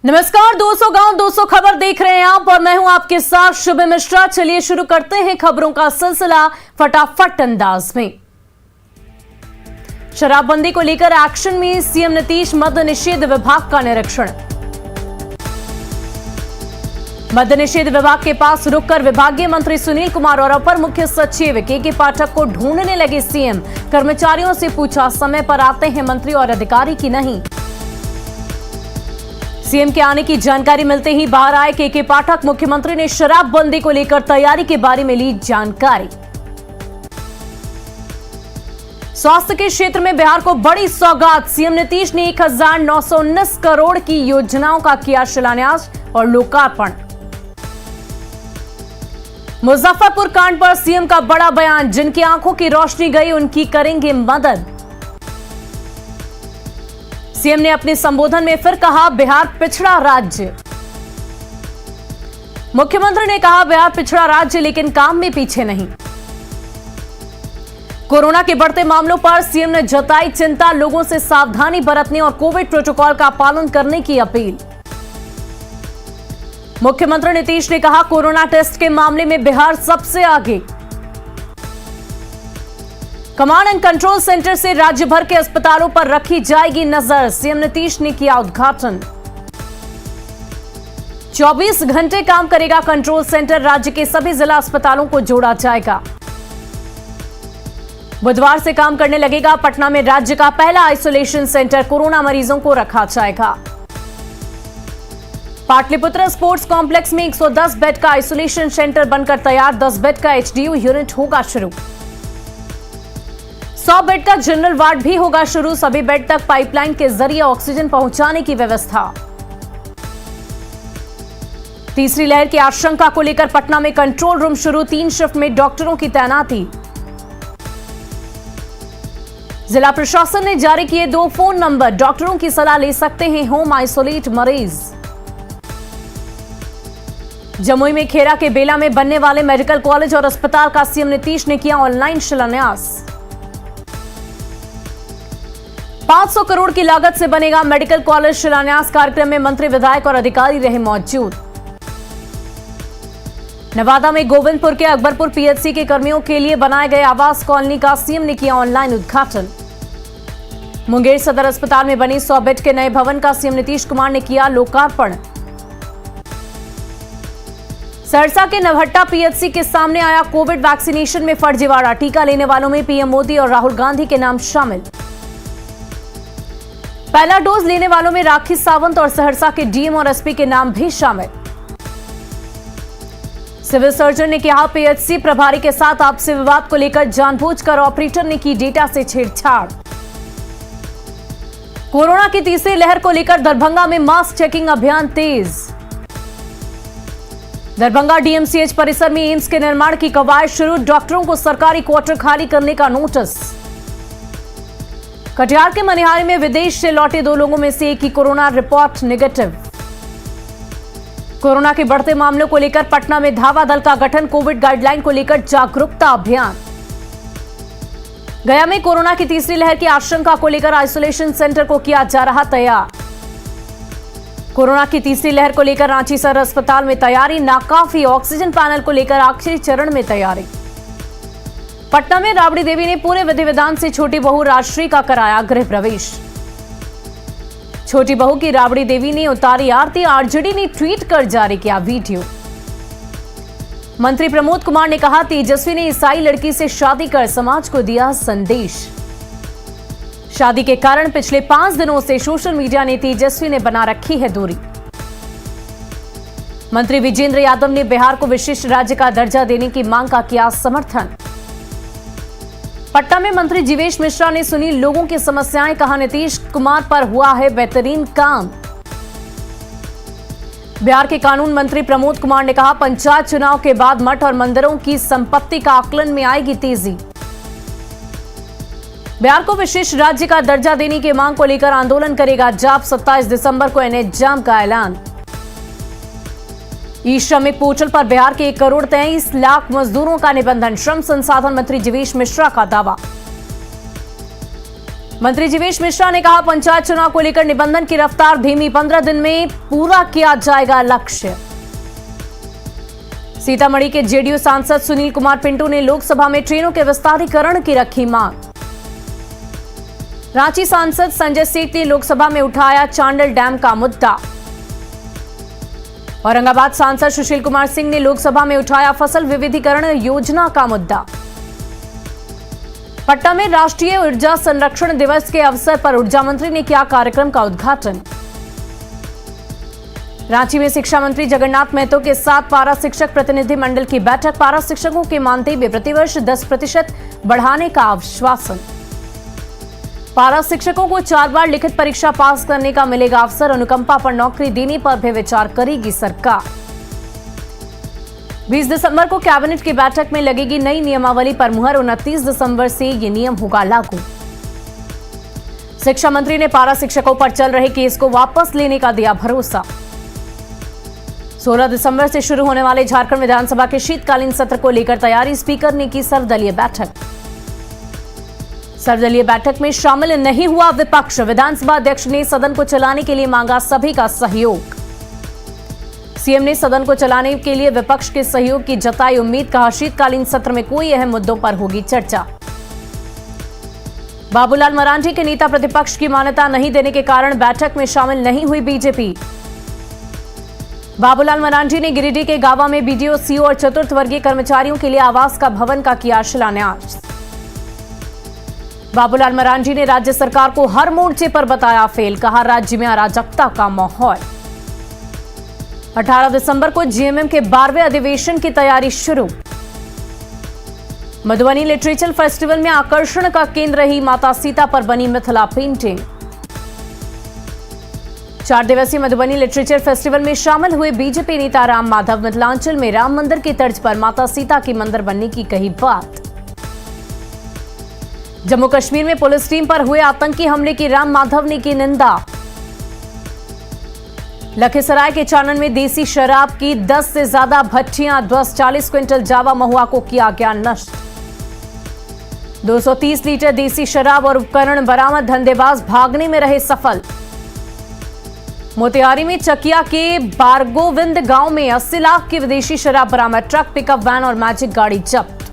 नमस्कार, 200 गांव 200 खबर देख रहे हैं आप और मैं हूं आपके साथ शुभ मिश्रा। चलिए शुरू करते हैं खबरों का सिलसिला फटाफट अंदाज में। शराबबंदी को लेकर एक्शन में सीएम नीतीश मद्य निषेध विभाग का निरीक्षण। मद्य निषेध विभाग के पास रुककर विभागीय मंत्री सुनील कुमार और अपर मुख्य सचिव के पाठक को ढूंढने लगे सीएम। कर्मचारियों से पूछा, समय पर आते हैं मंत्री और अधिकारी की नहीं। सीएम के आने की जानकारी मिलते ही बाहर आए के पाठक। मुख्यमंत्री ने शराबबंदी को लेकर तैयारी के बारे में ली जानकारी। स्वास्थ्य के क्षेत्र में बिहार को बड़ी सौगात। सीएम नीतीश ने 1919 करोड़ की योजनाओं का किया शिलान्यास और लोकार्पण। मुजफ्फरपुर कांड पर सीएम का बड़ा बयान। जिनकी आंखों की रोशनी गई उनकी करेंगे मदद। सीएम ने अपने संबोधन में फिर कहा, बिहार पिछड़ा राज्य। मुख्यमंत्री ने कहा, बिहार पिछड़ा राज्य लेकिन काम में पीछे नहीं। कोरोना के बढ़ते मामलों पर सीएम ने जताई चिंता। लोगों से सावधानी बरतने और कोविड प्रोटोकॉल का पालन करने की अपील। मुख्यमंत्री नीतीश ने कहा, कोरोना टेस्ट के मामले में बिहार सबसे आगे। कमांड एंड कंट्रोल सेंटर से राज्य भर के अस्पतालों पर रखी जाएगी नजर। सीएम नीतीश ने किया उद्घाटन। 24 घंटे काम करेगा कंट्रोल सेंटर। राज्य के सभी जिला अस्पतालों को जोड़ा जाएगा। बुधवार से काम करने लगेगा। पटना में राज्य का पहला आइसोलेशन सेंटर। कोरोना मरीजों को रखा जाएगा। पाटलिपुत्र स्पोर्ट्स कॉम्प्लेक्स में 110 बेड का आइसोलेशन सेंटर बनकर तैयार। 10 बेड का एचडीयू यूनिट होगा शुरू। 100 बेड का जनरल वार्ड भी होगा शुरू। सभी बेड तक पाइपलाइन के जरिए ऑक्सीजन पहुंचाने की व्यवस्था। तीसरी लहर की आशंका को लेकर पटना में कंट्रोल रूम शुरू। 3 शिफ्ट में डॉक्टरों की तैनाती। जिला प्रशासन ने जारी किए 2 फोन नंबर। डॉक्टरों की सलाह ले सकते हैं होम आइसोलेट मरीज। जमुई में खेरा के बेला में बनने वाले मेडिकल कॉलेज और अस्पताल का सीएम नीतीश ने किया ऑनलाइन शिलान्यास। 500 करोड़ की लागत से बनेगा मेडिकल कॉलेज। शिलान्यास कार्यक्रम में मंत्री, विधायक और अधिकारी रहे मौजूद। नवादा में गोविंदपुर के अकबरपुर पीएचसी के कर्मियों के लिए बनाए गए आवास कॉलोनी का सीएम ने किया ऑनलाइन उद्घाटन। मुंगेर सदर अस्पताल में बनी 100 बेड के नए भवन का सीएम नीतीश कुमार ने किया लोकार्पण। सहरसा के नवहट्टा पीएचसी के सामने आया कोविड वैक्सीनेशन में फर्जीवाड़ा। टीका लेने वालों में पीएम मोदी और राहुल गांधी के नाम शामिल। पहला डोज लेने वालों में राखी सावंत और सहरसा के डीएम और एसपी के नाम भी शामिल। सिविल सर्जन ने कहा, पीएचसी प्रभारी के साथ आपसी विवाद को लेकर जानबूझकर ऑपरेटर ने की डेटा से छेड़छाड़। कोरोना की तीसरी लहर को लेकर दरभंगा में मास्क चेकिंग अभियान तेज। दरभंगा डीएमसीएच परिसर में एम्स के निर्माण की कवायद शुरू। डॉक्टरों को सरकारी क्वार्टर खाली करने का नोटिस। कटिहार के मनिहारी में विदेश से लौटे 2 लोगों में से एक की कोरोना रिपोर्ट नेगेटिव। कोरोना के बढ़ते मामलों को लेकर पटना में धावा दल का गठन। कोविड गाइडलाइन को लेकर जागरूकता अभियान। गया में कोरोना की तीसरी लहर की आशंका को लेकर आइसोलेशन सेंटर को किया जा रहा तैयार। कोरोना की तीसरी लहर को लेकर रांची सदर अस्पताल में तैयारी नाकाफी। ऑक्सीजन पैनल को लेकर आखिरी चरण में तैयारी। पटना में राबड़ी देवी ने पूरे विधि विधान से छोटी बहू राजश्री का कराया गृह प्रवेश। छोटी बहू की राबड़ी देवी ने उतारी आरती। आरजेडी ने ट्वीट कर जारी किया वीडियो। मंत्री प्रमोद कुमार ने कहा, तेजस्वी ने ईसाई लड़की से शादी कर समाज को दिया संदेश। शादी के कारण पिछले 5 दिनों से सोशल मीडिया ने तेजस्वी ने बना रखी है दूरी। मंत्री विजेंद्र यादव ने बिहार को विशिष्ट राज्य का दर्जा देने की मांग का किया समर्थन। पटना में मंत्री जीवेश मिश्रा ने सुनी लोगों की समस्याएं। कहा, नीतीश कुमार पर हुआ है बेहतरीन काम। बिहार के कानून मंत्री प्रमोद कुमार ने कहा, पंचायत चुनाव के बाद मठ और मंदिरों की संपत्ति का आकलन में आएगी तेजी। बिहार को विशेष राज्य का दर्जा देने की मांग को लेकर आंदोलन करेगा जाप। 27 दिसंबर को एनएच का ऐलान। ई श्रमिक पोर्टल पर बिहार के 1 करोड़ 23 लाख मजदूरों का निबंधन। श्रम संसाधन मंत्री जीवेश मिश्रा का दावा। मंत्री जीवेश मिश्रा ने कहा, पंचायत चुनाव को लेकर निबंधन की रफ्तार धीमी, 15 दिन में पूरा किया जाएगा लक्ष्य। सीतामढ़ी के जेडीयू सांसद सुनील कुमार पिंटू ने लोकसभा में ट्रेनों के विस्तारीकरण की रखी मांग। रांची सांसद संजय सेठ ने लोकसभा में उठाया चांडल डैम का मुद्दा। औरंगाबाद सांसद सुशील कुमार सिंह ने लोकसभा में उठाया फसल विविधीकरण योजना का मुद्दा। पटना में राष्ट्रीय ऊर्जा संरक्षण दिवस के अवसर पर ऊर्जा मंत्री ने किया कार्यक्रम का उद्घाटन। रांची में शिक्षा मंत्री जगन्नाथ महतो के साथ पारा शिक्षक प्रतिनिधि मंडल की बैठक। पारा शिक्षकों के मानदेय में प्रतिवर्ष 10% बढ़ाने का आश्वासन। पारा शिक्षकों को 4 बार लिखित परीक्षा पास करने का मिलेगा अवसर। अनुकंपा पर नौकरी देने पर भी विचार करेगी सरकार। 20 दिसंबर को कैबिनेट की बैठक में लगेगी नई नियमावली पर मुहर। 29 दिसंबर से ये नियम होगा लागू। शिक्षा मंत्री ने पारा शिक्षकों पर चल रहे केस को वापस लेने का दिया भरोसा। 16 दिसंबर से शुरू होने वाले झारखंड विधानसभा के शीतकालीन सत्र को लेकर तैयारी। स्पीकर ने की सर्वदलीय बैठक। सर्वदलीय बैठक में शामिल नहीं हुआ विपक्ष। विधानसभा अध्यक्ष ने सदन को चलाने के लिए मांगा सभी का सहयोग। सीएम ने सदन को चलाने के लिए विपक्ष के सहयोग की जताई उम्मीद। कहा, शीतकालीन सत्र में कोई अहम मुद्दों पर होगी चर्चा। बाबूलाल मरांडी के नेता प्रतिपक्ष की मान्यता नहीं देने के कारण बैठक में शामिल नहीं हुई बीजेपी। बाबूलाल मरांडी ने गिरिडीह के गावा में बीडीओ, सीओ और चतुर्थ वर्गीय कर्मचारियों के लिए आवास का भवन का किया शिलान्यास। बाबूलाल मरांडी ने राज्य सरकार को हर मोर्चे पर बताया फेल। कहा, राज्य में अराजकता का माहौल। 18 दिसंबर को जीएमएम के 12वें अधिवेशन की तैयारी शुरू। मधुबनी लिटरेचर फेस्टिवल में आकर्षण का केंद्र रही माता सीता पर बनी मिथिला पेंटिंग। 4 दिवसीय मधुबनी लिटरेचर फेस्टिवल में शामिल हुए बीजेपी नेता राम माधव। मिथिलांचल में राम मंदिर की तर्ज पर माता सीता की मंदिर बनने की कही बात। जम्मू कश्मीर में पुलिस टीम पर हुए आतंकी हमले की राम माधव ने की निंदा। लखीसराय के चानन में देसी शराब की 10 से ज्यादा भट्टियां, 40 क्विंटल जावा महुआ को किया गया नष्ट। 230 लीटर देसी शराब और उपकरण बरामद। धंधेबाज भागने में रहे सफल। मोतिहारी में चकिया के बारगोविंद गांव में 80 लाख की विदेशी शराब बरामद। ट्रक, पिकअप वैन और मैजिक गाड़ी जब्त।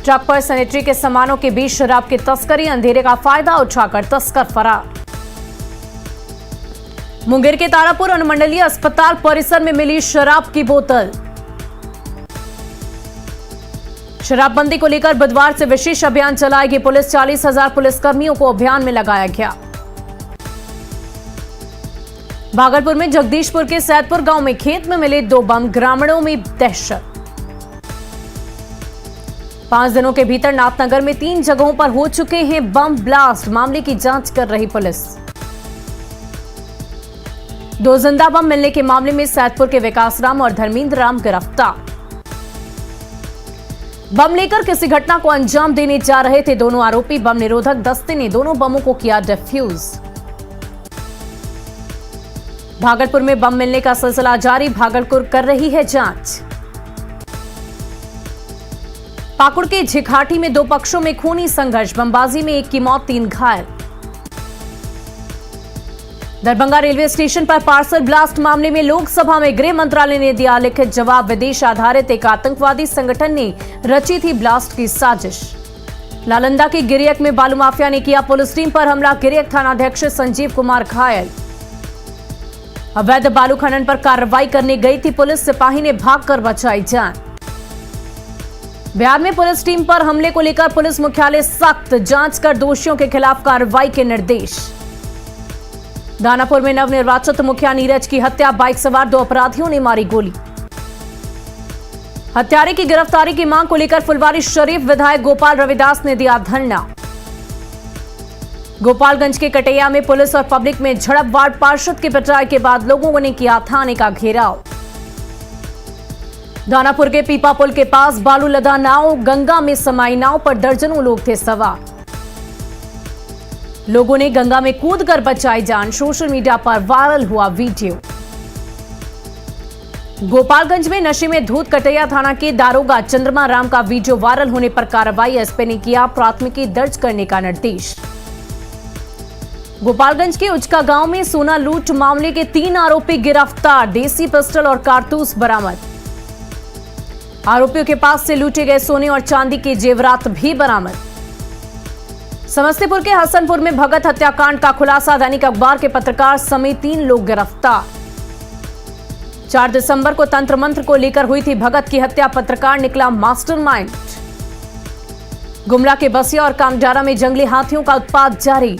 ट्रक पर सैनिटरी के सामानों के बीच शराब की तस्करी। अंधेरे का फायदा उठाकर तस्कर फरार। मुंगेर के तारापुर अनुमंडलीय अस्पताल परिसर में मिली शराब की बोतल। शराबबंदी को लेकर बुधवार से विशेष अभियान चलाएगी पुलिस। 40,000 पुलिसकर्मियों को अभियान में लगाया गया। भागलपुर में जगदीशपुर के सैदपुर गांव में खेत में मिले 2 बम। ग्रामीणों में दहशत। 5 दिनों के भीतर नाथनगर में 3 जगहों पर हो चुके हैं बम ब्लास्ट। मामले की जांच कर रही पुलिस। 2 जिंदा बम मिलने के मामले में सैदपुर के विकास राम और धर्मेंद्र राम गिरफ्तार। बम लेकर किसी घटना को अंजाम देने जा रहे थे दोनों आरोपी। बम निरोधक दस्ते ने दोनों बमों को किया डिफ्यूज। भागलपुर में बम मिलने का सिलसिला जारी। भागलपुर कर रही है जांच। पाकुड़ के झिखाटी में 2 पक्षों में खूनी संघर्ष। बमबाजी में 1 की मौत, 3 घायल। दरभंगा रेलवे स्टेशन पर पार्सल ब्लास्ट मामले में लोकसभा में गृह मंत्रालय ने दिया लिखित जवाब। विदेश आधारित एक आतंकवादी संगठन ने रची थी ब्लास्ट की साजिश। नालंदा के गिरियक में बालू माफिया ने किया पुलिस टीम पर हमला। गिरियक थानाध्यक्ष संजीव कुमार घायल। अवैध बालू खनन पर कार्रवाई करने गई थी पुलिस। सिपाही ने भागकर बचाई जान। बिहार में पुलिस टीम पर हमले को लेकर पुलिस मुख्यालय सख्त। जांच कर दोषियों के खिलाफ कार्रवाई के निर्देश। दानापुर में नवनिर्वाचित मुखिया नीरज की हत्या। बाइक सवार 2 अपराधियों ने मारी गोली। हत्यारे की गिरफ्तारी की मांग को लेकर फुलवारी शरीफ विधायक गोपाल रविदास ने दिया धरना। गोपालगंज के कटैया में पुलिस और पब्लिक में झड़प। वार्ड पार्षद की पिटाई के बाद लोगों ने किया थाने का घेराव। दानापुर के पीपा पुल के पास बालू लदा नाव गंगा में समाई। नाव पर दर्जनों लोग थे सवार। लोगों ने गंगा में कूदकर बचाई जान। सोशल मीडिया पर वायरल हुआ वीडियो। गोपालगंज में नशे में धूत कटैया थाना के दारोगा चंद्रमा राम का वीडियो वायरल होने पर कार्रवाई, एसपी ने किया प्राथमिकी दर्ज करने का निर्देश। गोपालगंज के उचका गांव में सोना लूट मामले के 3 आरोपी गिरफ्तार, देसी पिस्टल और कारतूस बरामद। आरोपियों के पास से लूटे गए सोने और चांदी के जेवरात भी बरामद। समस्तीपुर के हसनपुर में भगत हत्याकांड का खुलासा, दैनिक अखबार के पत्रकार समेत 3 लोग गिरफ्तार। 4 दिसंबर को तंत्र मंत्र को लेकर हुई थी भगत की हत्या, पत्रकार निकला मास्टरमाइंड। गुमला के बसिया और कामजारा में जंगली हाथियों का उत्पात जारी।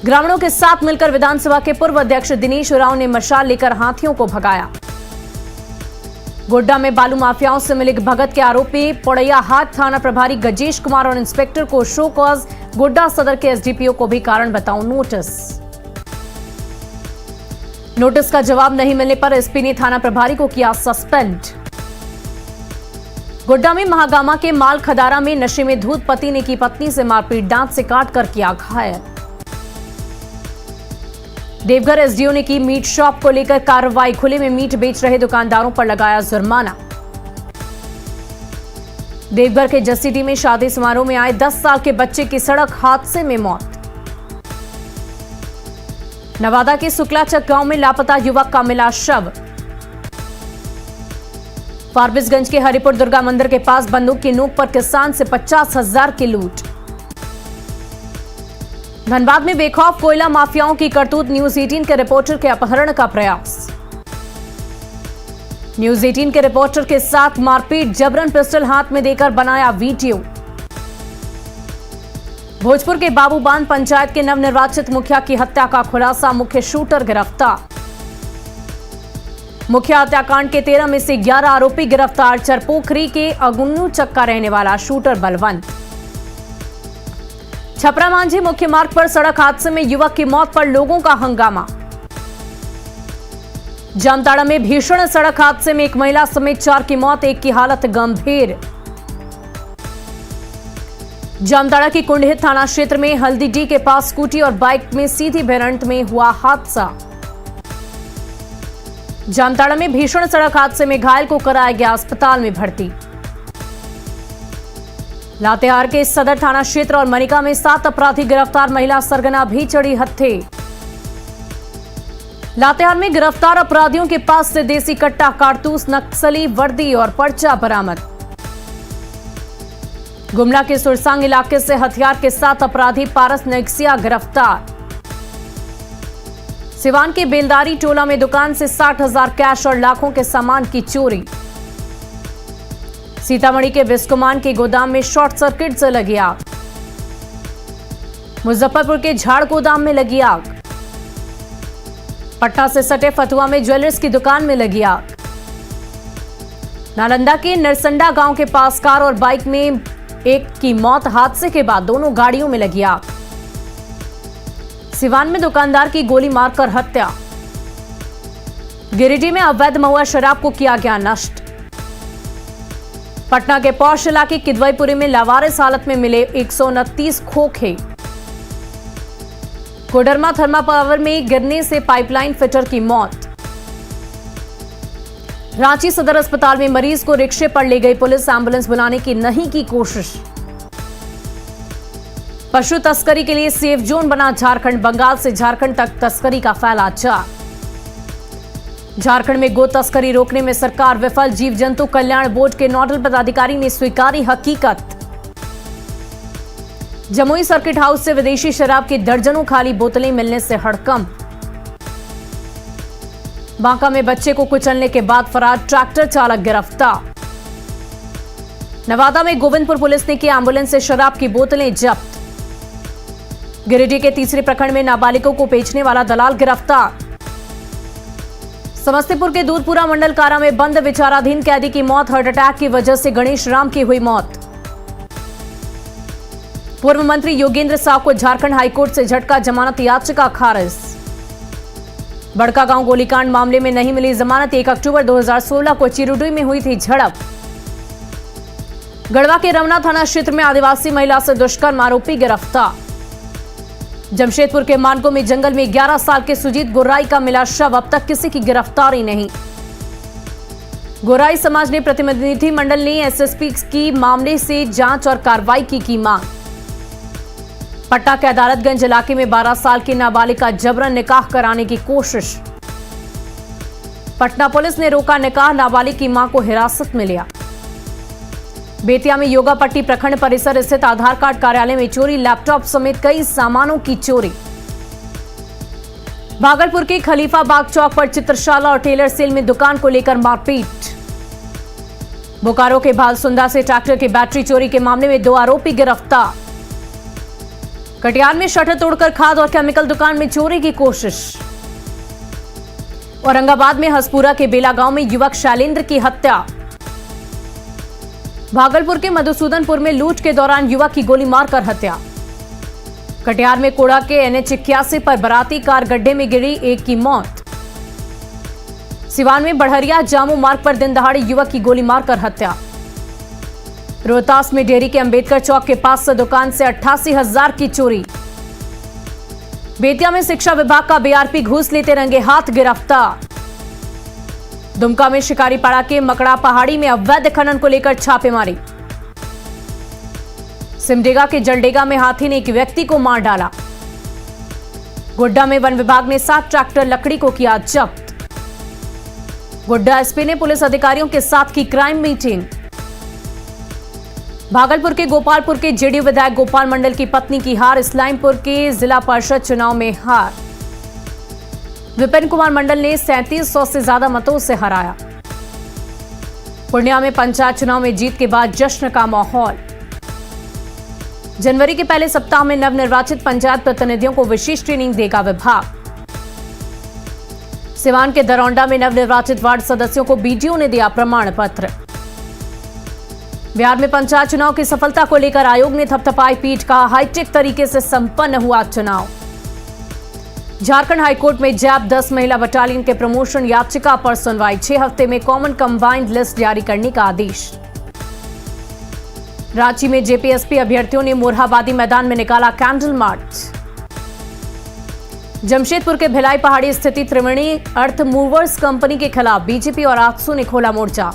ग्रामीणों के साथ मिलकर विधानसभा के पूर्व अध्यक्ष दिनेश उरांव ने मशाल लेकर हाथियों को भगाया। गोड्डा में बालू माफियाओं से मिले भगत के आरोपी पोड़ैया हाट थाना प्रभारी गजेश कुमार और इंस्पेक्टर को शो कॉज, गोड्डा सदर के एसडीपीओ को भी कारण बताओ नोटिस का जवाब नहीं मिलने पर एसपी ने थाना प्रभारी को किया सस्पेंड। गोड्डा में महागामा के माल खदारा में नशे में धूत पति ने की पत्नी से मारपीट, दांत से काटकर किया घायल। देवघर एसडीओ ने की मीट शॉप को लेकर कार्रवाई, खुले में मीट बेच रहे दुकानदारों पर लगाया जुर्माना। देवघर के जसीडी में शादी समारोह में आए 10 साल के बच्चे की सड़क हादसे में मौत। नवादा के सुकलाचक गांव में लापता युवक का मिला शव। फारबिसगंज के हरिपुर दुर्गा मंदिर के पास बंदूक की नोक पर किसान से 50,000 की लूट। धनबाद में बेखौफ कोयला माफियाओं की करतूत, न्यूज 18 के रिपोर्टर के अपहरण का प्रयास। न्यूज 18 के रिपोर्टर के साथ मारपीट, जबरन पिस्टल हाथ में देकर बनाया वीडियो। भोजपुर के बाबूबान पंचायत के नवनिर्वाचित मुखिया की हत्या का खुलासा, मुख्य शूटर गिरफ्तार। मुखिया हत्याकांड के 13 में से 11 आरोपी गिरफ्तार, चरपोखरी के अगुन्नू चक्का रहने वाला शूटर बलवंत। छपरा मांझी मुख्य मार्ग पर सड़क हादसे में युवक की मौत पर लोगों का हंगामा। जामताड़ा में भीषण सड़क हादसे में एक महिला समेत 4 की मौत, एक की हालत गंभीर। जामताड़ा की कुंडहित थाना क्षेत्र में हल्दीडी के पास स्कूटी और बाइक में सीधी भिड़ंत में हुआ हादसा। जामताड़ा में भीषण सड़क हादसे में घायल को कराया गया अस्पताल में भर्ती। लातेहार के सदर थाना क्षेत्र और मनिका में 7 अपराधी गिरफ्तार, महिला सरगना भी चढ़ी हत्थे। लातेहार में गिरफ्तार अपराधियों के पास से देसी कट्टा, कारतूस, नक्सली वर्दी और पर्चा बरामद। गुमला के सुरसांग इलाके से हथियार के 7 अपराधी पारस नेक्सिया गिरफ्तार। सिवान के बेलदारी टोला में दुकान से 60,000 कैश और लाखों के सामान की चोरी। सीतामढ़ी के बिस्कुमान के गोदाम में शॉर्ट सर्किट से लगी आग। मुजफ्फरपुर के झाड़ गोदाम में लगी आग। पटना से सटे फतुआ में ज्वेलर्स की दुकान में लगी आग। नालंदा के नरसंडा गांव के पास कार और बाइक में एक की मौत, हादसे के बाद दोनों गाड़ियों में लगी आग। सिवान में दुकानदार की गोली मारकर हत्या। गिरिडीह में अवैध महुआ शराब को किया गया नष्ट। पटना के पौष इलाके किदवईपुरी में लावारिस हालत में मिले 129 खोखे। कोडरमा थर्मा पावर में गिरने से पाइपलाइन फिटर की मौत। रांची सदर अस्पताल में मरीज को रिक्शे पर ले गई पुलिस, एम्बुलेंस बुलाने की नहीं की कोशिश। पशु तस्करी के लिए सेफ जोन बना झारखंड, बंगाल से झारखंड तक तस्करी का फैला जाल। झारखंड में गो तस्करी रोकने में सरकार विफल, जीव जंतु कल्याण बोर्ड के नोडल पदाधिकारी ने स्वीकारी हकीकत। जमुई सर्किट हाउस से विदेशी शराब की दर्जनों खाली बोतलें मिलने से हड़कंप। बांका में बच्चे को कुचलने के बाद फरार ट्रैक्टर चालक गिरफ्तार। नवादा में गोविंदपुर पुलिस ने की एम्बुलेंस से शराब की बोतलें जब्त। गिरिडीह के तीसरे प्रखंड में नाबालिगों को बेचने वाला दलाल गिरफ्तार। समस्तीपुर के दूधपुरा मंडल कारा में बंद विचाराधीन कैदी की मौत, हार्ट अटैक की वजह से गणेश राम की हुई मौत। पूर्व मंत्री योगेंद्र साव को झारखंड हाईकोर्ट से झटका, जमानत याचिका खारिज। बड़का गांव गोलीकांड मामले में नहीं मिली जमानत, 1 अक्टूबर 2016 को चिरुडुई में हुई थी झड़प। गढ़वा के रमना थाना क्षेत्र में आदिवासी महिला से दुष्कर्म, आरोपी गिरफ्तार। जमशेदपुर के मानगो में जंगल में 11 साल के सुजीत गुर्राई का मिला शव, अब तक किसी की गिरफ्तारी नहीं। गोराई समाज ने प्रतिनिधिमंडल ने एसएसपी की मामले से जांच और कार्रवाई की मांग। पटना के अदालतगंज इलाके में 12 साल की नाबालिग का जबरन निकाह कराने की कोशिश। पटना पुलिस ने रोका निकाह, नाबालिग की मां को हिरासत में लिया। बेतिया में योगापट्टी प्रखंड परिसर स्थित आधार कार्ड कार्यालय में चोरी, लैपटॉप समेत कई सामानों की चोरी। भागलपुर के खलीफा बाग चौक पर चित्रशाला और टेलर सेल में दुकान को लेकर मारपीट। बोकारो के भालसुंदा से ट्रैक्टर की बैटरी चोरी के मामले में 2 आरोपी गिरफ्तार। कटिहार में शटर तोड़कर खाद और केमिकल दुकान में चोरी की कोशिश। औरंगाबाद में हसपुरा के बेला गांव में युवक शैलेंद्र की हत्या। भागलपुर के मधुसूदनपुर में लूट के दौरान युवक की गोली मारकर हत्या। कटिहार में कोड़ा के NH 81 पर बराती कार गड्ढे में गिरी, एक की मौत। सिवान में बढ़हरिया जामू मार्ग पर दिन दहाड़े युवक की गोली मारकर हत्या। रोहतास में डेयरी के अंबेडकर चौक के पास से दुकान से 88,000 की चोरी। बेतिया में शिक्षा विभाग का BRP घूस लेते रंगे हाथ गिरफ्तार। दुमका में शिकारीपाड़ा के मकड़ा पहाड़ी में अवैध खनन को लेकर छापेमारी। सिमडेगा के जलडेगा में हाथी ने एक व्यक्ति को मार डाला। गोड्डा में वन विभाग ने 7 ट्रैक्टर लकड़ी को किया जब्त। गोड्डा एसपी ने पुलिस अधिकारियों के साथ की क्राइम मीटिंग। भागलपुर के गोपालपुर के जेडीयू विधायक गोपाल मंडल की पत्नी की हार, इस्लामपुर के जिला परिषद चुनाव में हार। विपिन कुमार मंडल ने 3700 से ज्यादा मतों से हराया। पूर्णिया में पंचायत चुनाव में जीत के बाद जश्न का माहौल। जनवरी के पहले सप्ताह में नवनिर्वाचित पंचायत प्रतिनिधियों को विशेष ट्रेनिंग देगा विभाग। सिवान के दरौंडा में नवनिर्वाचित वार्ड सदस्यों को BDO ने दिया प्रमाण पत्र। बिहार में पंचायत चुनाव की सफलता को लेकर आयोग ने थपथपाई पीठ का, हाईटेक तरीके से संपन्न हुआ चुनाव। झारखंड हाईकोर्ट में जैप 10 महिला बटालियन के प्रमोशन याचिका पर सुनवाई, 6 हफ्ते में कॉमन कंबाइंड लिस्ट जारी करने का आदेश। रांची में JPSP अभ्यर्थियों ने मोरहाबादी मैदान में निकाला कैंडल मार्च। जमशेदपुर के भिलाई पहाड़ी स्थित त्रिवेणी अर्थ मूवर्स कंपनी के खिलाफ BJP और आजसू ने खोला मोर्चा।